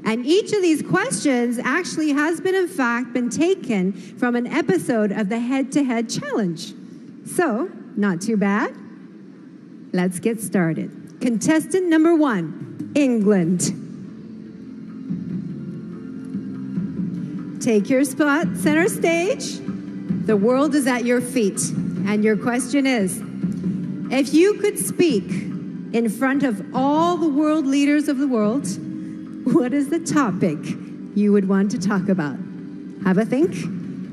And each of these questions actually has been, in fact, been taken from an episode of the Head-to-Head Challenge. So, not too bad. Let's get started. Contestant number 1, England. Take your spot, center stage. The world is at your feet. And your question is, if you could speak in front of all the world leaders of the world, what is the topic you would want to talk about? Have a think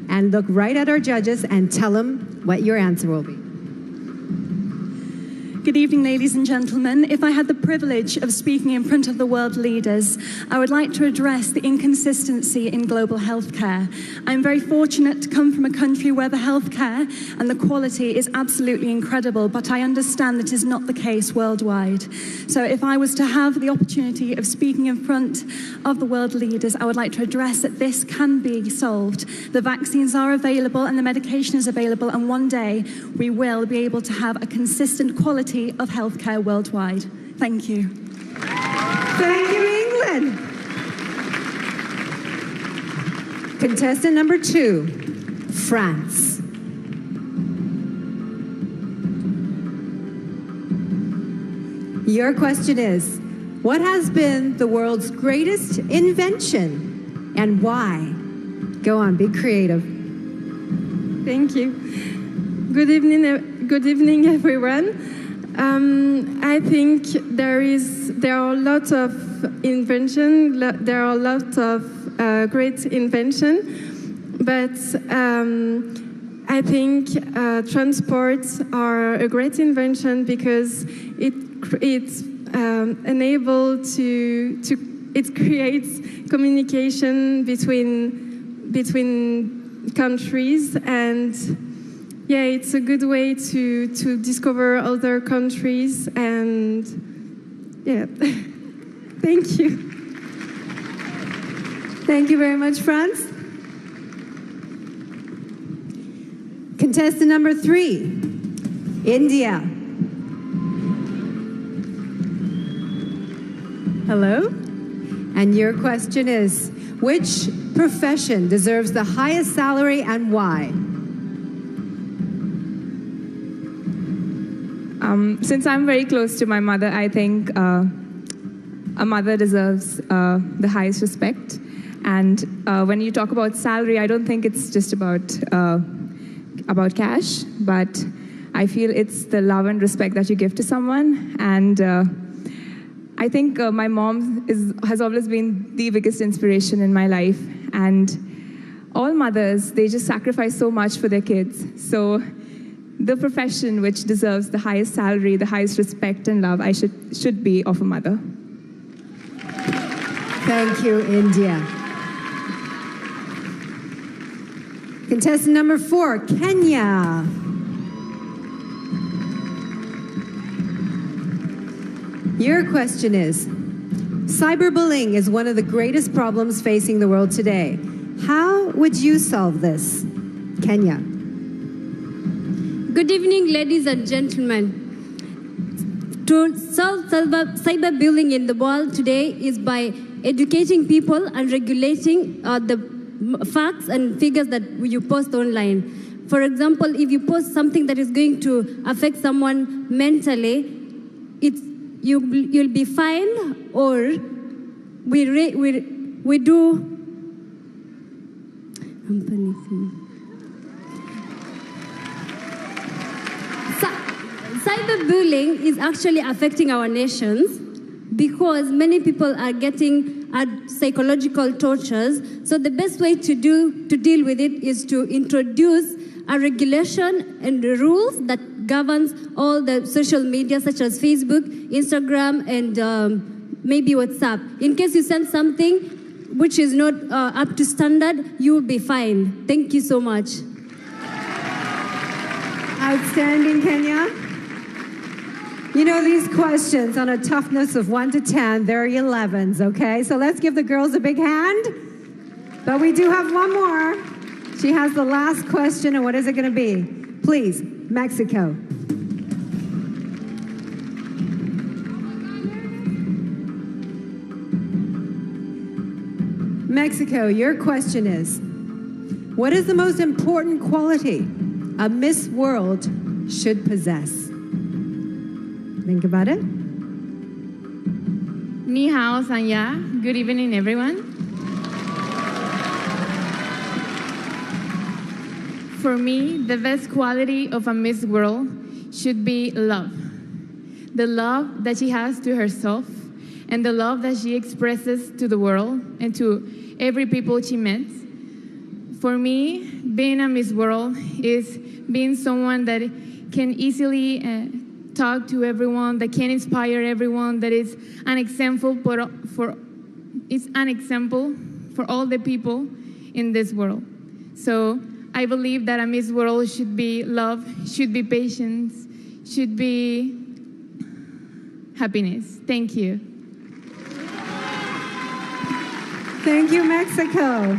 and look right at our judges and tell them what your answer will be. Good evening, ladies and gentlemen. If I had the privilege of speaking in front of the world leaders, I would like to address the inconsistency in global healthcare. I'm very fortunate to come from a country where the healthcare and the quality is absolutely incredible, but I understand that is not the case worldwide. So if I was to have the opportunity of speaking in front of the world leaders, I would like to address that this can be solved. The vaccines are available and the medication is available, and one day we will be able to have a consistent quality of healthcare worldwide. Thank you. Thank you, England. Contestant number 2, France. Your question is, what has been the world's greatest invention and why? Go on, be creative. Thank you. Good evening, everyone. I think there are lots of invention. There are lots of great invention, but I think transports are a great invention because it's able to it creates communication between countries, and yeah, it's a good way to discover other countries, and yeah, thank you. Thank you very much, France. Contestant number 3, India. Hello. And your question is, which profession deserves the highest salary and why? Since I'm very close to my mother, I think a mother deserves the highest respect. And when you talk about salary, I don't think it's just about cash, but I feel it's the love and respect that you give to someone. And I think my mom has always been the biggest inspiration in my life. And all mothers, they just sacrifice so much for their kids. So the profession which deserves the highest salary, the highest respect and love, should be of a mother. Thank you, India. Contestant number 4, Kenya. Your question is, cyberbullying is one of the greatest problems facing the world today. How would you solve this? Kenya. Good evening, ladies and gentlemen. To solve cyberbullying in the world today is by educating people and regulating the facts and figures that you post online. For example, if you post something that is going to affect someone mentally, you'll be fined, or we do. I'm panicking. Cyberbullying is actually affecting our nations because many people are getting psychological tortures. So the best way to deal with it is to introduce a regulation and rules that governs all the social media such as Facebook, Instagram, and maybe WhatsApp. In case you send something which is not up to standard, you will be fined. Thank you so much. Outstanding, Kenya. You know, these questions on a toughness of 1 to 10, they're 11s, okay? So let's give the girls a big hand. But we do have one more. She has the last question, and what is it going to be? Please, Mexico. Mexico, your question is, what is the most important quality a Miss World should possess? Think about it. Ni hao, Sanya. Good evening, everyone. For me, the best quality of a Miss World should be love. The love that she has to herself and the love that she expresses to the world and to every people she meets. For me, being a Miss World is being someone that can easily talk to everyone, that can inspire everyone, that is an example for all the people in this world. So I believe that a Miss World should be love, should be patience, should be happiness. Thank you. Thank you, Mexico.